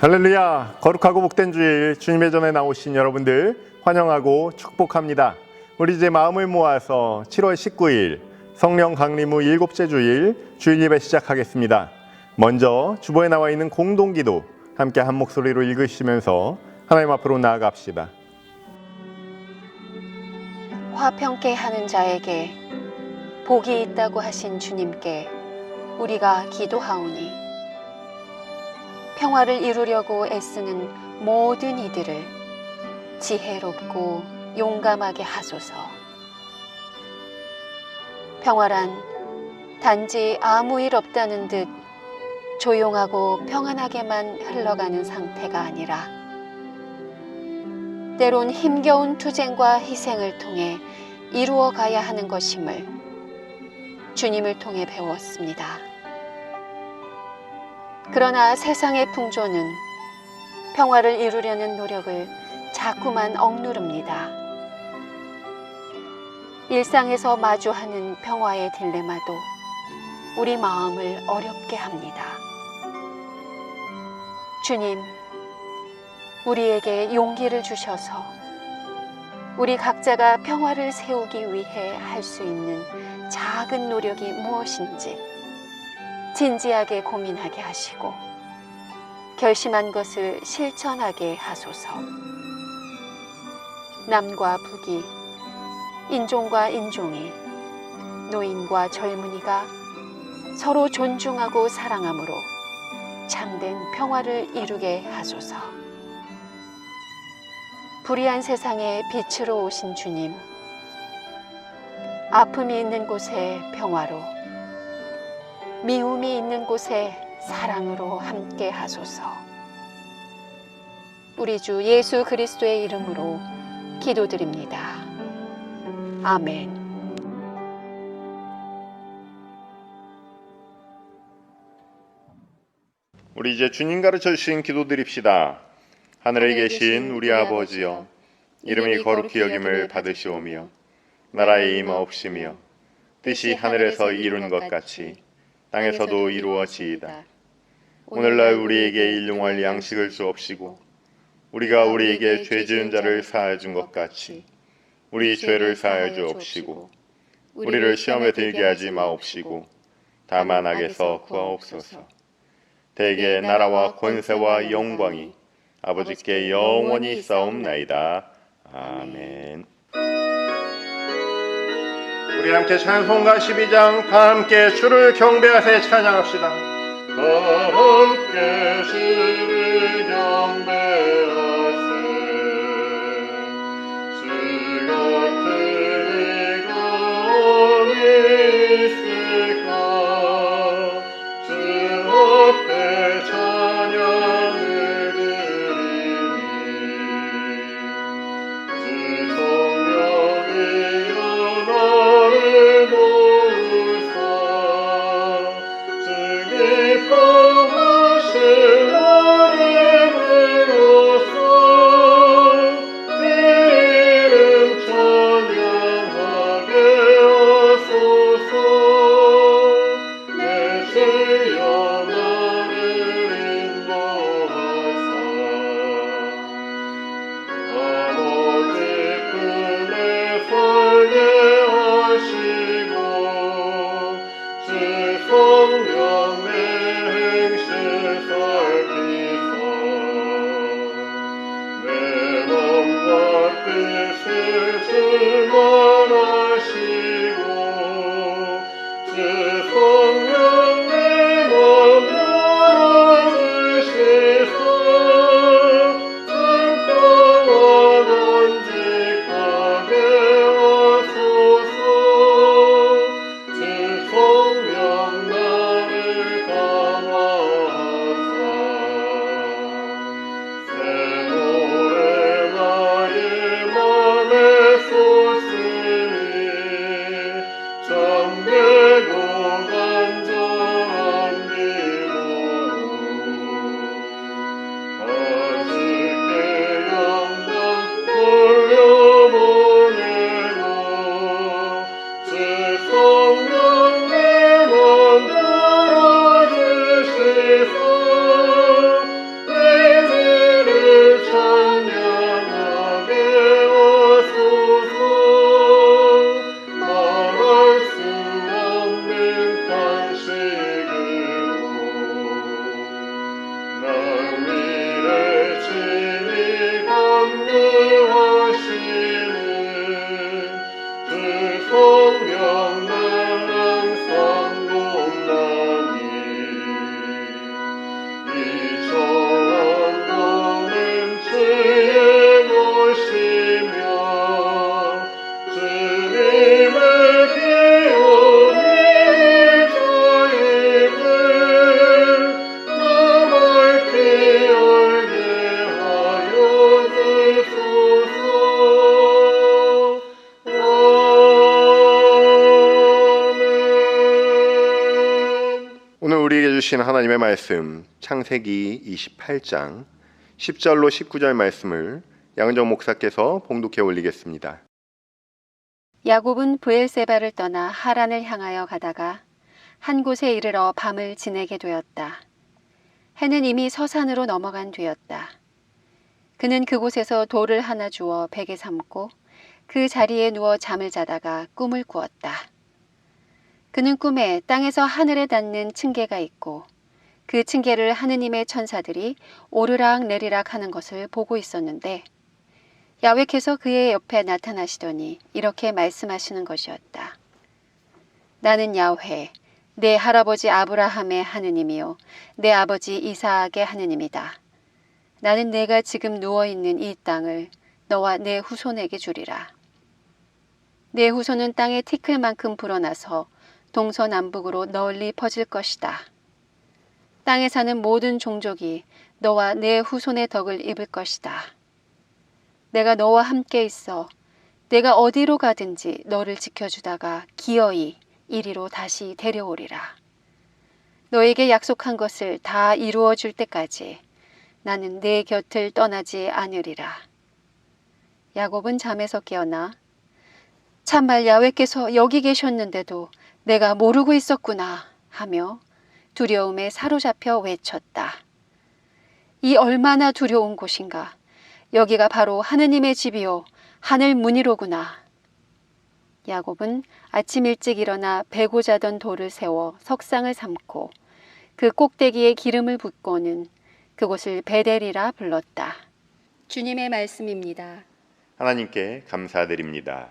할렐루야! 거룩하고 복된 주일 주님의 전에 나오신 여러분들 환영하고 축복합니다. 우리 이제 마음을 모아서 7월 19일 성령 강림 후 7째 주일 주일 예배 시작하겠습니다. 먼저 주보에 나와 있는 공동기도 함께 한 목소리로 읽으시면서 하나님 앞으로 나아갑시다. 화평케 하는 자에게 복이 있다고 하신 주님께 우리가 기도하오니 평화를 이루려고 애쓰는 모든 이들을 지혜롭고 용감하게 하소서. 평화란 단지 아무 일 없다는 듯 조용하고 평안하게만 흘러가는 상태가 아니라 때론 힘겨운 투쟁과 희생을 통해 이루어 가야 하는 것임을 주님을 통해 배웠습니다. 그러나 세상의 풍조는 평화를 이루려는 노력을 자꾸만 억누릅니다. 일상에서 마주하는 평화의 딜레마도 우리 마음을 어렵게 합니다. 주님, 우리에게 용기를 주셔서 우리 각자가 평화를 세우기 위해 할 수 있는 작은 노력이 무엇인지 진지하게 고민하게 하시고 결심한 것을 실천하게 하소서. 남과 북이, 인종과 인종이, 노인과 젊은이가 서로 존중하고 사랑함으로 참된 평화를 이루게 하소서. 불의한 세상에 빛으로 오신 주님, 아픔이 있는 곳에 평화로, 미움이 있는 곳에 사랑으로 함께 하소서. 우리 주 예수 그리스도의 이름으로 기도드립니다. 아멘. 우리 이제 주님 가르쳐 주신 기도 드립시다. 하늘에 계신 우리 아버지여, 이름이 거룩히 여김을 받으시오며 나라의 임하옵시며 뜻이 하늘에서 이룬 것 같이 땅에서도 이루어지이다. 오늘날 우리에게 일용할 양식을 주옵시고 우리가 우리에게 죄 지은 자를 사하여 준 것 같이 우리 죄를 사하여 주옵시고 우리를 시험에 들게 하지 마옵시고 다만 악에서 구하옵소서. 대개 나라와 권세와 영광이 아버지께 영원히 있사옵나이다. 아멘. 우리 함께 찬송가 12장 다 함께 주를 경배하세 찬양합시다. 다 함께 주를 경배하세. 주 같은 이가 어디 있을까. 주 앞에 찬양을 드리니 주 성령이여 나를 도우사. 주 기뻐하신 나를 부르사. 주신 하나님의 말씀 창세기 28장 10절로 19절 말씀을 양정 목사께서 봉독해 올리겠습니다. 야곱은 브엘세바를 떠나 하란을 향하여 가다가 한 곳에 이르러 밤을 지내게 되었다. 해는 이미 서산으로 넘어간 뒤였다. 그는 그곳에서 돌을 하나 주워 베개 삼고 그 자리에 누워 잠을 자다가 꿈을 꾸었다. 그는 꿈에 땅에서 하늘에 닿는 층계가 있고 그 층계를 하느님의 천사들이 오르락 내리락 하는 것을 보고 있었는데 야훼께서 그의 옆에 나타나시더니 이렇게 말씀하시는 것이었다. 나는 야훼, 내 할아버지 아브라함의 하느님이요 내 아버지 이삭의 하느님이다. 나는 내가 지금 누워있는 이 땅을 너와 내 후손에게 주리라. 내 후손은 땅의 티끌만큼 불어나서 동서남북으로 널리 퍼질 것이다. 땅에 사는 모든 종족이 너와 내 후손의 덕을 입을 것이다. 내가 너와 함께 있어 내가 어디로 가든지 너를 지켜주다가 기어이 이리로 다시 데려오리라. 너에게 약속한 것을 다 이루어 줄 때까지 나는 내 곁을 떠나지 않으리라. 야곱은 잠에서 깨어나 참말 야훼께서 여기 계셨는데도 내가 모르고 있었구나 하며 두려움에 사로잡혀 외쳤다. 이 얼마나 두려운 곳인가. 여기가 바로 하느님의 집이요 하늘 문이로구나. 야곱은 아침 일찍 일어나 베고 자던 돌을 세워 석상을 삼고 그 꼭대기에 기름을 붓고는 그곳을 베델이라 불렀다. 주님의 말씀입니다. 하나님께 감사드립니다.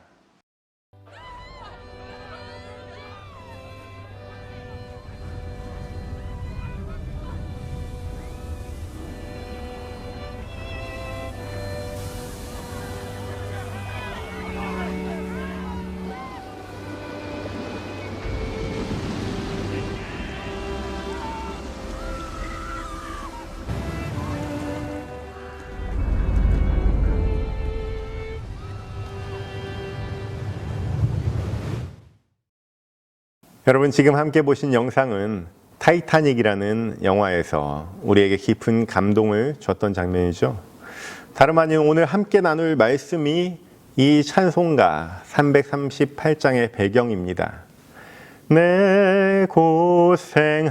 여러분 지금 함께 보신 영상은 타이타닉이라는 영화에서 우리에게 깊은 감동을 줬던 장면이죠. 다름 아닌 오늘 함께 나눌 말씀이 이 찬송가 338장의 배경입니다. 내 고생하는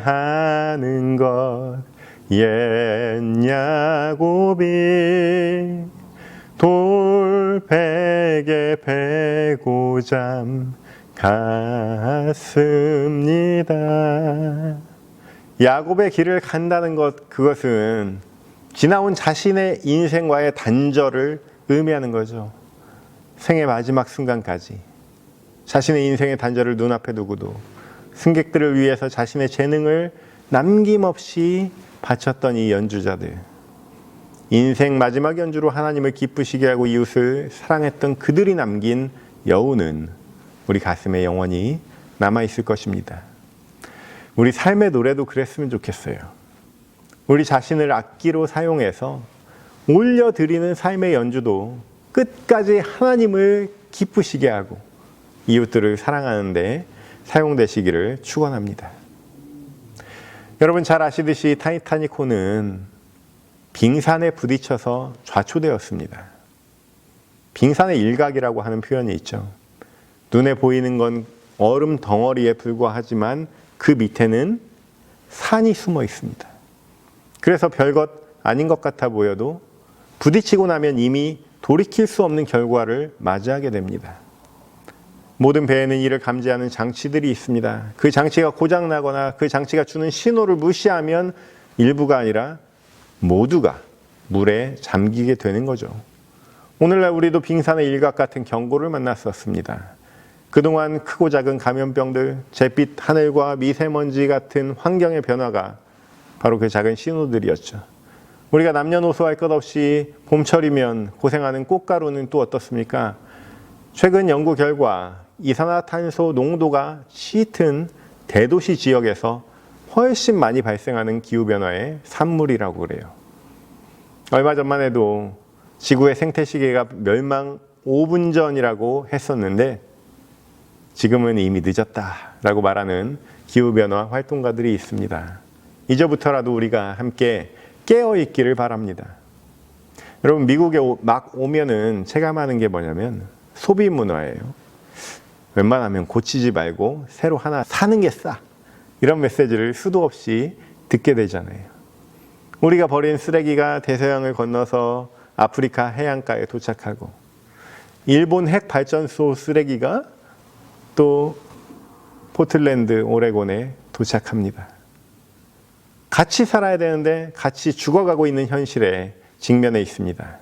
것 옛 야곱이 돌베개 베고 잠 갔습니다. 야곱의 길을 간다는 것, 그것은 지나온 자신의 인생과의 단절을 의미하는 거죠. 생의 마지막 순간까지 자신의 인생의 단절을 눈앞에 두고도 승객들을 위해서 자신의 재능을 남김없이 바쳤던 이 연주자들, 인생 마지막 연주로 하나님을 기쁘시게 하고 이웃을 사랑했던 그들이 남긴 여운은 우리 가슴에 영원히 남아있을 것입니다. 우리 삶의 노래도 그랬으면 좋겠어요. 우리 자신을 악기로 사용해서 올려드리는 삶의 연주도 끝까지 하나님을 기쁘시게 하고 이웃들을 사랑하는 데 사용되시기를 축원합니다. 여러분 잘 아시듯이 타이타닉호는 빙산에 부딪혀서 좌초되었습니다. 빙산의 일각이라고 하는 표현이 있죠. 눈에 보이는 건 얼음 덩어리에 불과하지만 그 밑에는 산이 숨어 있습니다. 그래서 별것 아닌 것 같아 보여도 부딪히고 나면 이미 돌이킬 수 없는 결과를 맞이하게 됩니다. 모든 배에는 이를 감지하는 장치들이 있습니다. 그 장치가 고장나거나 그 장치가 주는 신호를 무시하면 일부가 아니라 모두가 물에 잠기게 되는 거죠. 오늘날 우리도 빙산의 일각 같은 경고를 만났었습니다. 그동안 크고 작은 감염병들, 잿빛 하늘과 미세먼지 같은 환경의 변화가 바로 그 작은 신호들이었죠. 우리가 남녀노소 할 것 없이 봄철이면 고생하는 꽃가루는 또 어떻습니까? 최근 연구 결과 이산화탄소 농도가 짙은 대도시 지역에서 훨씬 많이 발생하는 기후변화의 산물이라고 그래요. 얼마 전만 해도 지구의 생태시계가 멸망 5분 전이라고 했었는데 지금은 이미 늦었다라고 말하는 기후변화 활동가들이 있습니다. 이제부터라도 우리가 함께 깨어 있기를 바랍니다. 여러분, 미국에 막 오면은 체감하는 게 뭐냐면 소비 문화예요. 웬만하면 고치지 말고 새로 하나 사는 게 싸. 이런 메시지를 수도 없이 듣게 되잖아요. 우리가 버린 쓰레기가 대서양을 건너서 아프리카 해안가에 도착하고, 일본 핵 발전소 쓰레기가 또 포틀랜드, 오레곤에 도착합니다. 같이 살아야 되는데 같이 죽어가고 있는 현실에 직면해 있습니다.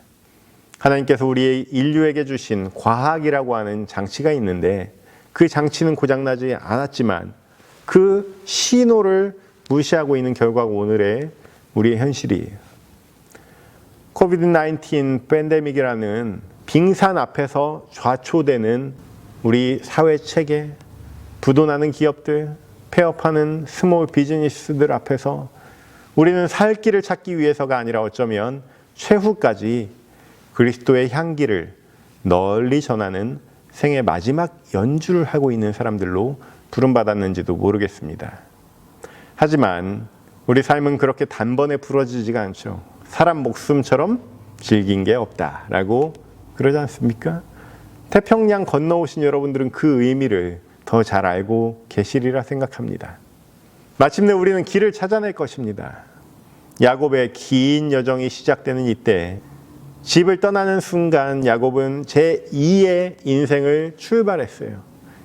하나님께서 우리 인류에게 주신 과학이라고 하는 장치가 있는데 그 장치는 고장나지 않았지만 그 신호를 무시하고 있는 결과가 오늘의 우리의 현실이에요. 코비드-19 팬데믹이라는 빙산 앞에서 좌초되는 우리 사회 체계, 부도나는 기업들, 폐업하는 스몰 비즈니스들 앞에서 우리는 살 길을 찾기 위해서가 아니라 어쩌면 최후까지 그리스도의 향기를 널리 전하는 생의 마지막 연주를 하고 있는 사람들로 부름받았는지도 모르겠습니다. 하지만 우리 삶은 그렇게 단번에 부러지지가 않죠. 사람 목숨처럼 질긴 게 없다라고 그러지 않습니까? 태평양 건너오신 여러분들은 그 의미를 더 잘 알고 계시리라 생각합니다. 마침내 우리는 길을 찾아낼 것입니다. 야곱의 긴 여정이 시작되는 이때 집을 떠나는 순간 야곱은 제2의 인생을 출발했어요.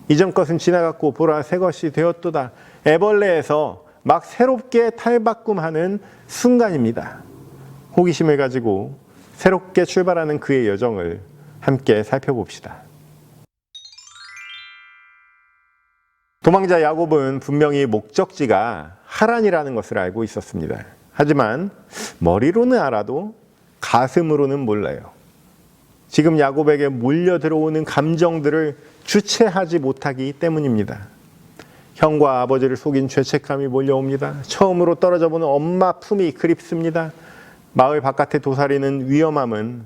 이전 것은 지나갔고 보라 새 것이 되었도다. 애벌레에서 막 새롭게 탈바꿈하는 순간입니다. 호기심을 가지고 새롭게 출발하는 그의 여정을 함께 살펴봅시다. 도망자 야곱은 분명히 목적지가 하란이라는 것을 알고 있었습니다. 하지만 머리로는 알아도 가슴으로는 몰라요. 지금 야곱에게 몰려 들어오는 감정들을 주체하지 못하기 때문입니다. 형과 아버지를 속인 죄책감이 몰려옵니다. 처음으로 떨어져 보는 엄마 품이 그립습니다. 마을 바깥에 도사리는 위험함은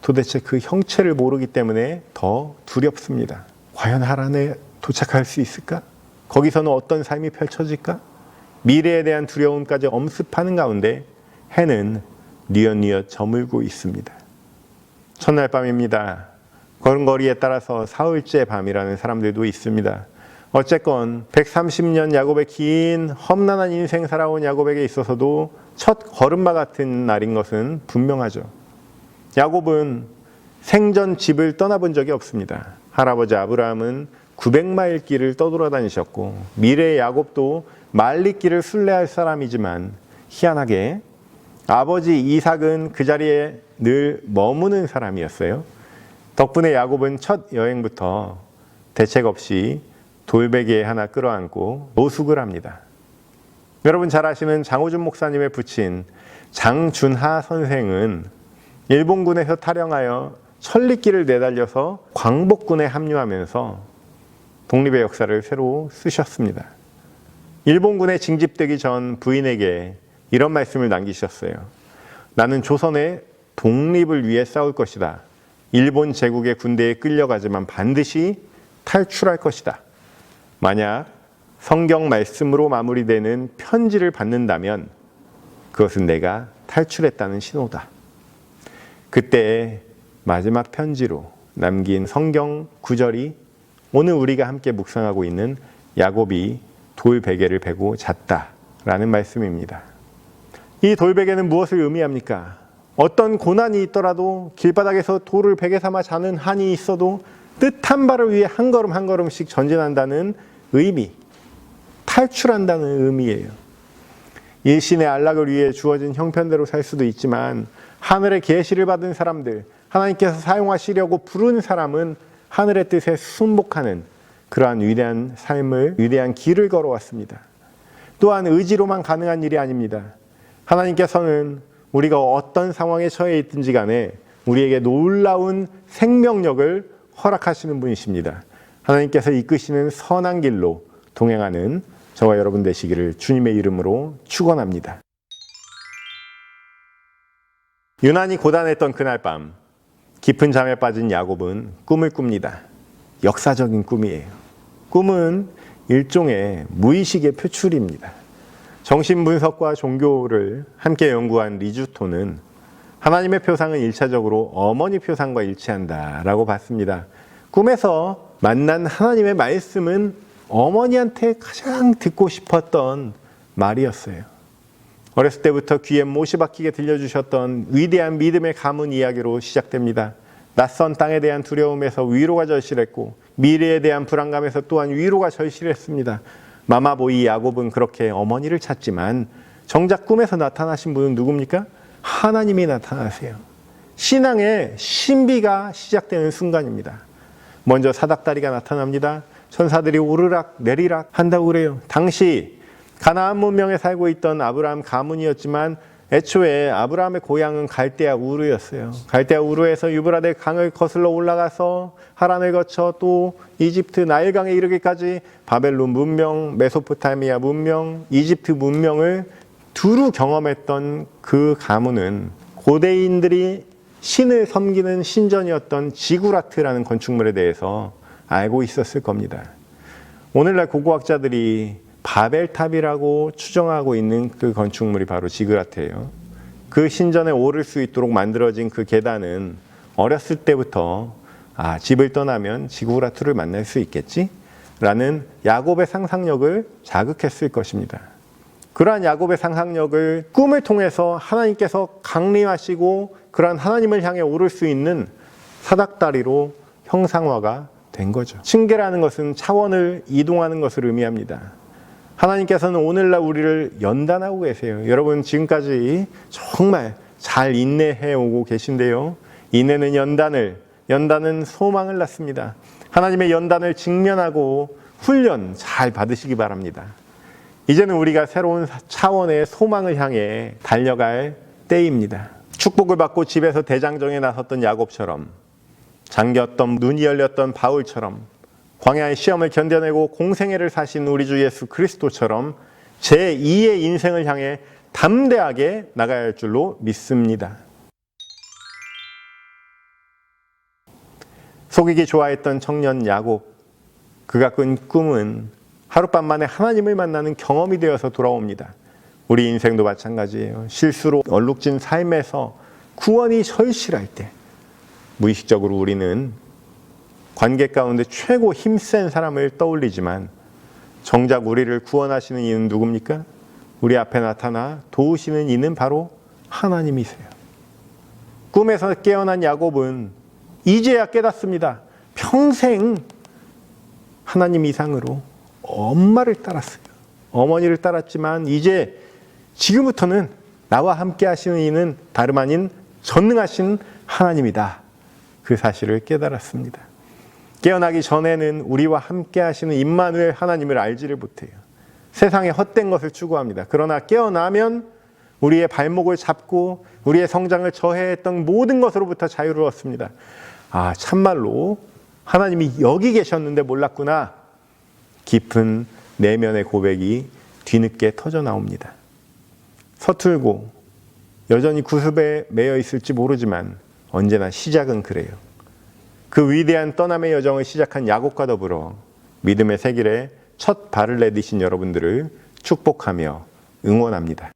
도대체 그 형체를 모르기 때문에 더 두렵습니다. 과연 하란에 도착할 수 있을까? 거기서는 어떤 삶이 펼쳐질까? 미래에 대한 두려움까지 엄습하는 가운데 해는 뉘엿뉘엿 저물고 있습니다. 첫날 밤입니다. 걸음걸이에 따라서 사흘째 밤이라는 사람들도 있습니다. 어쨌건 130년 야곱의 긴 험난한 인생 살아온 야곱에게 있어서도 첫 걸음마 같은 날인 것은 분명하죠. 야곱은 생전 집을 떠나본 적이 없습니다. 할아버지 아브라함은 900마일 길을 떠돌아다니셨고 미래의 야곱도 말리길을 순례할 사람이지만 희한하게 아버지 이삭은 그 자리에 늘 머무는 사람이었어요. 덕분에 야곱은 첫 여행부터 대책 없이 돌베개 하나 끌어안고 노숙을 합니다. 여러분 잘 아시는 장호준 목사님의 부친 장준하 선생은 일본군에서 탈영하여 천리길을 내달려서 광복군에 합류하면서 독립의 역사를 새로 쓰셨습니다. 일본군에 징집되기 전 부인에게 이런 말씀을 남기셨어요. 나는 조선의 독립을 위해 싸울 것이다. 일본 제국의 군대에 끌려가지만 반드시 탈출할 것이다. 만약 성경 말씀으로 마무리되는 편지를 받는다면 그것은 내가 탈출했다는 신호다. 그때 마지막 편지로 남긴 성경 구절이 오늘 우리가 함께 묵상하고 있는 야곱이 돌베개를 베고 잤다라는 말씀입니다. 이 돌베개는 무엇을 의미합니까? 어떤 고난이 있더라도 길바닥에서 돌을 베개 삼아 자는 한이 있어도 뜻한 바를 위해 한 걸음 한 걸음씩 전진한다는 의미, 탈출한다는 의미예요. 일신의 안락을 위해 주어진 형편대로 살 수도 있지만 하늘의 계시를 받은 사람들, 하나님께서 사용하시려고 부른 사람은 하늘의 뜻에 순복하는 그러한 위대한 삶을, 위대한 길을 걸어왔습니다. 또한 의지로만 가능한 일이 아닙니다. 하나님께서는 우리가 어떤 상황에 처해 있든지 간에 우리에게 놀라운 생명력을 허락하시는 분이십니다. 하나님께서 이끄시는 선한 길로 동행하는 저와 여러분 되시기를 주님의 이름으로 축원합니다. 유난히 고단했던 그날 밤, 깊은 잠에 빠진 야곱은 꿈을 꿉니다. 역사적인 꿈이에요. 꿈은 일종의 무의식의 표출입니다. 정신분석과 종교를 함께 연구한 리주토는 하나님의 표상은 1차적으로 어머니 표상과 일치한다라고 봤습니다. 꿈에서 만난 하나님의 말씀은 어머니한테 가장 듣고 싶었던 말이었어요. 어렸을 때부터 귀에 못이 박히게 들려주셨던 위대한 믿음의 가문 이야기로 시작됩니다. 낯선 땅에 대한 두려움에서 위로가 절실했고 미래에 대한 불안감에서 또한 위로가 절실했습니다. 마마보이 야곱은 그렇게 어머니를 찾지만 정작 꿈에서 나타나신 분은 누굽니까? 하나님이 나타나세요. 신앙의 신비가 시작되는 순간입니다. 먼저 사닥다리가 나타납니다. 천사들이 오르락 내리락 한다고 그래요. 당시 가나안 문명에 살고 있던 아브라함 가문이었지만 애초에 아브라함의 고향은 갈대아 우르였어요. 갈대아 우르에서 유브라데 강을 거슬러 올라가서 하란을 거쳐 또 이집트 나일강에 이르기까지 바벨론 문명, 메소포타미아 문명, 이집트 문명을 두루 경험했던 그 가문은 고대인들이 신을 섬기는 신전이었던 지구라트라는 건축물에 대해서 알고 있었을 겁니다. 오늘날 고고학자들이 바벨탑이라고 추정하고 있는 그 건축물이 바로 지그라트예요. 그 신전에 오를 수 있도록 만들어진 그 계단은 어렸을 때부터 집을 떠나면 지그라트를 만날 수 있겠지? 라는 야곱의 상상력을 자극했을 것입니다. 그러한 야곱의 상상력을 꿈을 통해서 하나님께서 강림하시고 그러한 하나님을 향해 오를 수 있는 사닥다리로 형상화가 된 거죠. 층계라는 것은 차원을 이동하는 것을 의미합니다. 하나님께서는 오늘날 우리를 연단하고 계세요. 여러분 지금까지 정말 잘 인내해 오고 계신데요. 인내는 연단은 소망을 낳습니다. 하나님의 연단을 직면하고 훈련 잘 받으시기 바랍니다. 이제는 우리가 새로운 차원의 소망을 향해 달려갈 때입니다. 축복을 받고 집에서 대장정에 나섰던 야곱처럼, 잠겼던 눈이 열렸던 바울처럼, 광야의 시험을 견뎌내고 공생애를 사신 우리 주 예수 그리스도처럼 제2의 인생을 향해 담대하게 나가야 할 줄로 믿습니다. 속이기 좋아했던 청년 야곱, 그가 꾼 꿈은 하룻밤 만에 하나님을 만나는 경험이 되어서 돌아옵니다. 우리 인생도 마찬가지예요. 실수로 얼룩진 삶에서 구원이 절실할 때 무의식적으로 우리는 관계 가운데 최고 힘센 사람을 떠올리지만 정작 우리를 구원하시는 이는 누굽니까? 우리 앞에 나타나 도우시는 이는 바로 하나님이세요. 꿈에서 깨어난 야곱은 이제야 깨닫습니다. 평생 하나님 이상으로 엄마를 따랐어요. 어머니를 따랐지만 이제 지금부터는 나와 함께 하시는 이는 다름 아닌 전능하신 하나님이다. 그 사실을 깨달았습니다. 깨어나기 전에는 우리와 함께 하시는 임마누엘 하나님을 알지를 못해요. 세상의 헛된 것을 추구합니다. 그러나 깨어나면 우리의 발목을 잡고 우리의 성장을 저해했던 모든 것으로부터 자유를 얻습니다. 참말로 하나님이 여기 계셨는데 몰랐구나. 깊은 내면의 고백이 뒤늦게 터져 나옵니다. 서툴고 여전히 구습에 매여 있을지 모르지만 언제나 시작은 그래요. 그 위대한 떠남의 여정을 시작한 야곱과 더불어 믿음의 새 길에 첫 발을 내디신 여러분들을 축복하며 응원합니다.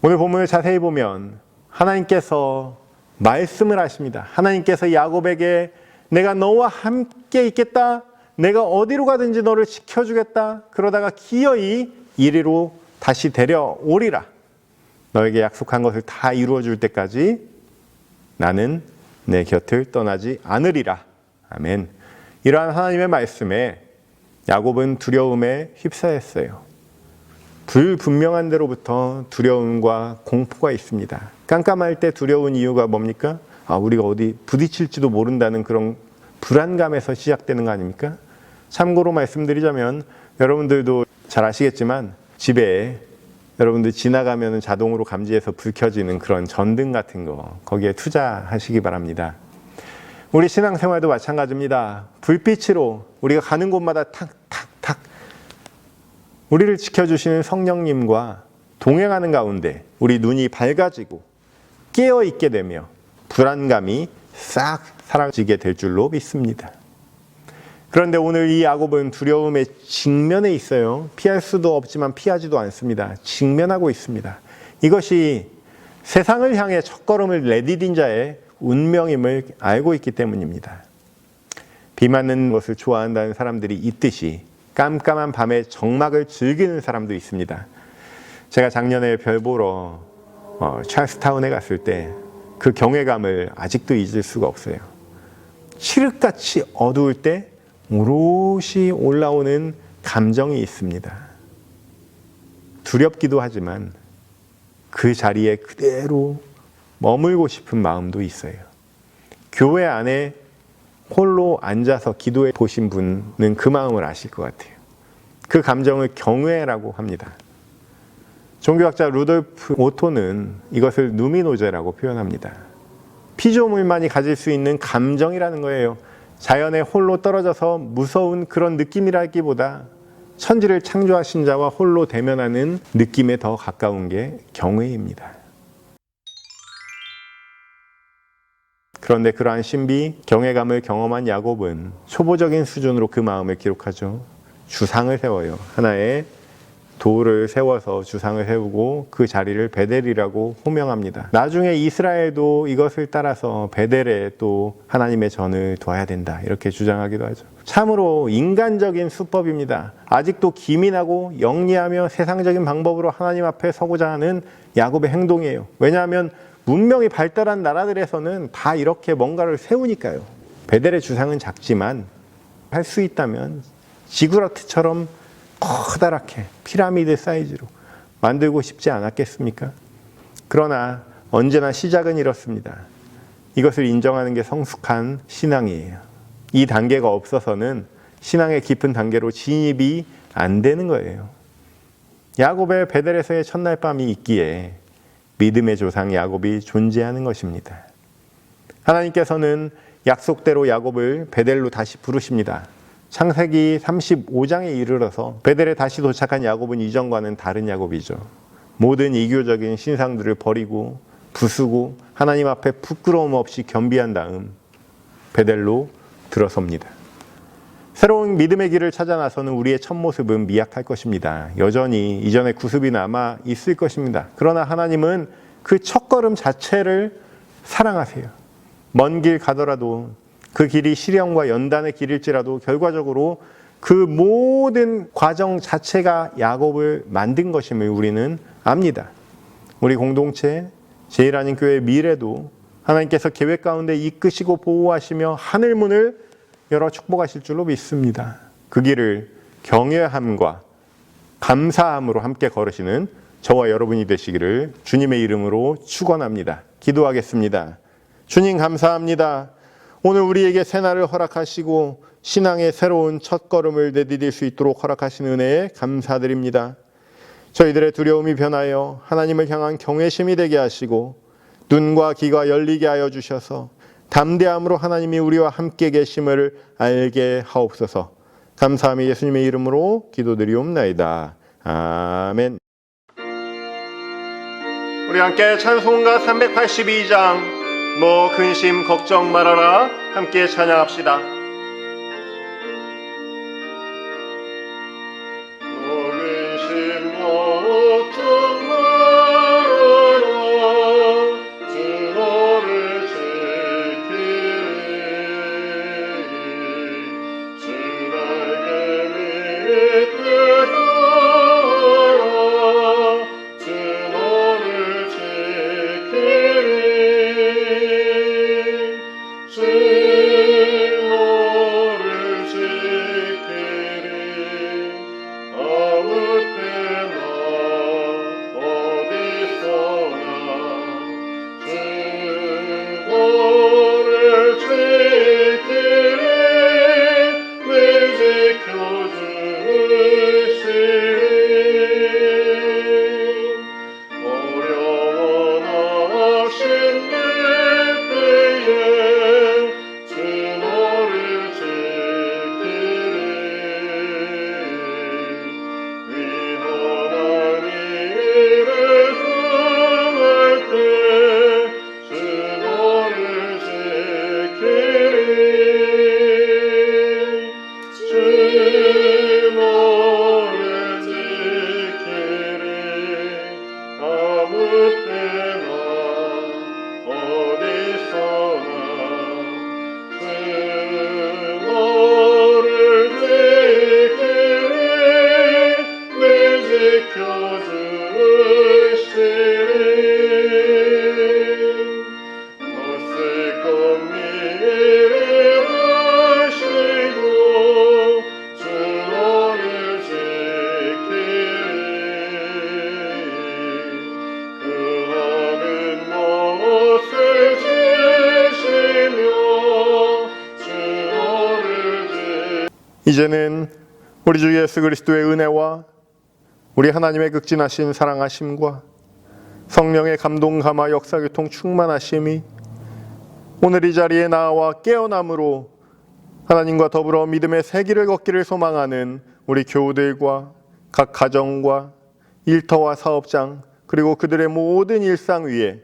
오늘 본문을 자세히 보면 하나님께서 말씀을 하십니다. 하나님께서 야곱에게 내가 너와 함께 있겠다. 내가 어디로 가든지 너를 지켜주겠다. 그러다가 기어이 이리로 다시 데려오리라. 너에게 약속한 것을 다 이루어줄 때까지 나는 내 곁을 떠나지 않으리라. 아멘. 이러한 하나님의 말씀에 야곱은 두려움에 휩싸였어요. 불분명한 데로부터 두려움과 공포가 있습니다. 깜깜할 때 두려운 이유가 뭡니까? 우리가 어디 부딪힐지도 모른다는 그런 불안감에서 시작되는 거 아닙니까? 참고로 말씀드리자면 여러분들도 잘 아시겠지만 집에 여러분들 지나가면 자동으로 감지해서 불 켜지는 그런 전등 같은 거 거기에 투자하시기 바랍니다. 우리 신앙생활도 마찬가지입니다. 불빛으로 우리가 가는 곳마다 탁탁탁 우리를 지켜주시는 성령님과 동행하는 가운데 우리 눈이 밝아지고 깨어있게 되며 불안감이 싹 사라지게 될 줄로 믿습니다. 그런데 오늘 이 야곱은 두려움의 직면에 있어요. 피할 수도 없지만 피하지도 않습니다. 직면하고 있습니다. 이것이 세상을 향해 첫걸음을 내디딘 자의 운명임을 알고 있기 때문입니다. 비 맞는 것을 좋아한다는 사람들이 있듯이 깜깜한 밤에 정막을 즐기는 사람도 있습니다. 제가 작년에 별 보러 찰스타운에 갔을 때 그 경외감을 아직도 잊을 수가 없어요. 칠흑같이 어두울 때 오롯이 올라오는 감정이 있습니다. 두렵기도 하지만 그 자리에 그대로 머물고 싶은 마음도 있어요. 교회 안에 홀로 앉아서 기도해 보신 분은 그 마음을 아실 것 같아요. 그 감정을 경외라고 합니다. 종교학자 루돌프 오토는 이것을 누미노제라고 표현합니다. 피조물만이 가질 수 있는 감정이라는 거예요. 자연에 홀로 떨어져서 무서운 그런 느낌이라기보다 천지를 창조하신 자와 홀로 대면하는 느낌에 더 가까운 게 경외입니다. 그런데 그러한 신비, 경외감을 경험한 야곱은 초보적인 수준으로 그 마음을 기록하죠. 주상을 세워요. 하나의 돌을 세워서 주상을 세우고 그 자리를 베델이라고 호명합니다. 나중에 이스라엘도 이것을 따라서 베델에 또 하나님의 전을 둬야 된다 이렇게 주장하기도 하죠. 참으로 인간적인 수법입니다. 아직도 기민하고 영리하며 세상적인 방법으로 하나님 앞에 서고자 하는 야곱의 행동이에요. 왜냐하면 문명이 발달한 나라들에서는 다 이렇게 뭔가를 세우니까요. 베델의 주상은 작지만 할 수 있다면 지구라트처럼 커다랗게 피라미드 사이즈로 만들고 싶지 않았겠습니까? 그러나 언제나 시작은 이렇습니다. 이것을 인정하는 게 성숙한 신앙이에요. 이 단계가 없어서는 신앙의 깊은 단계로 진입이 안 되는 거예요. 야곱의 베델에서의 첫날 밤이 있기에 믿음의 조상 야곱이 존재하는 것입니다. 하나님께서는 약속대로 야곱을 베델로 다시 부르십니다. 창세기 35장에 이르러서 베델에 다시 도착한 야곱은 이전과는 다른 야곱이죠. 모든 이교적인 신상들을 버리고 부수고 하나님 앞에 부끄러움 없이 겸비한 다음 베델로 들어섭니다. 새로운 믿음의 길을 찾아 나서는 우리의 첫 모습은 미약할 것입니다. 여전히 이전의 구습이 남아 있을 것입니다. 그러나 하나님은 그 첫걸음 자체를 사랑하세요. 먼 길 가더라도 그 길이 시련과 연단의 길일지라도 결과적으로 그 모든 과정 자체가 야곱을 만든 것임을 우리는 압니다. 우리 공동체, 제일하나님 교회 미래도 하나님께서 계획 가운데 이끄시고 보호하시며 하늘문을 열어 축복하실 줄로 믿습니다. 그 길을 경외함과 감사함으로 함께 걸으시는 저와 여러분이 되시기를 주님의 이름으로 축원합니다. 기도하겠습니다. 주님 감사합니다. 오늘 우리에게 새날을 허락하시고 신앙의 새로운 첫걸음을 내디딜 수 있도록 허락하신 은혜에 감사드립니다. 저희들의 두려움이 변하여 하나님을 향한 경외심이 되게 하시고 눈과 귀가 열리게 하여 주셔서 담대함으로 하나님이 우리와 함께 계심을 알게 하옵소서. 감사함이 예수님의 이름으로 기도드리옵나이다. 아멘. 우리 함께 찬송가 382장 너 근심 걱정 말아라 함께 찬양합시다. 너 근심 걱정 말아라 주 너를 지키리 주 날개 밑에 가라 주 너를 지키리 주 이제는 우리 주 예수 그리스도의 은혜와 우리 하나님의 극진하신 사랑하심과 성령의 감동 감화 역사 교통 충만하심이 오늘 이 자리에 나와 깨어남으로 하나님과 더불어 믿음의 새 길을 걷기를 소망하는 우리 교우들과 각 가정과 일터와 사업장 그리고 그들의 모든 일상 위에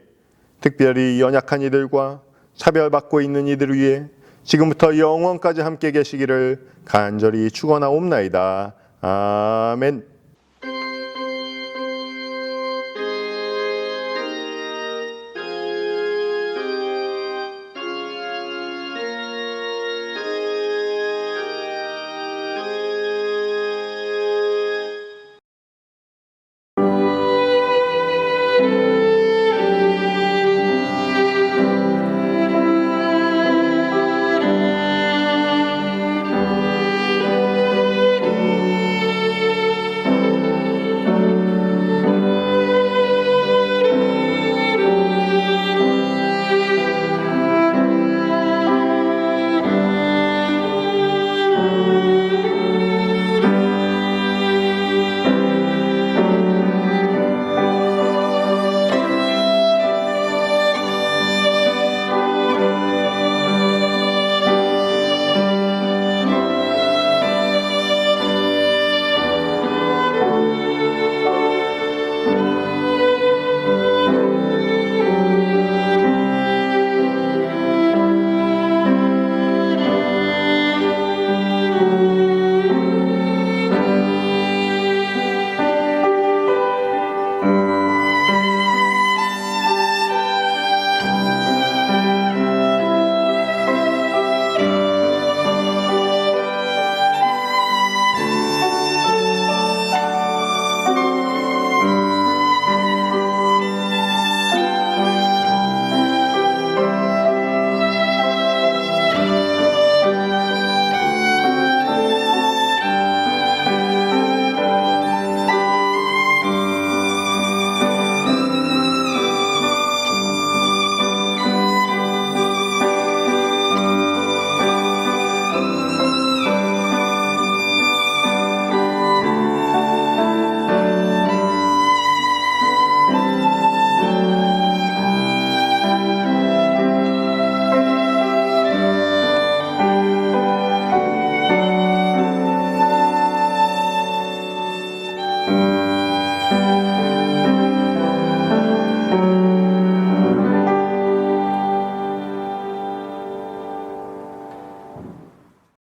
특별히 연약한 이들과 차별받고 있는 이들 위에 지금부터 영원까지 함께 계시기를 간절히 축원하옵나이다. 아멘.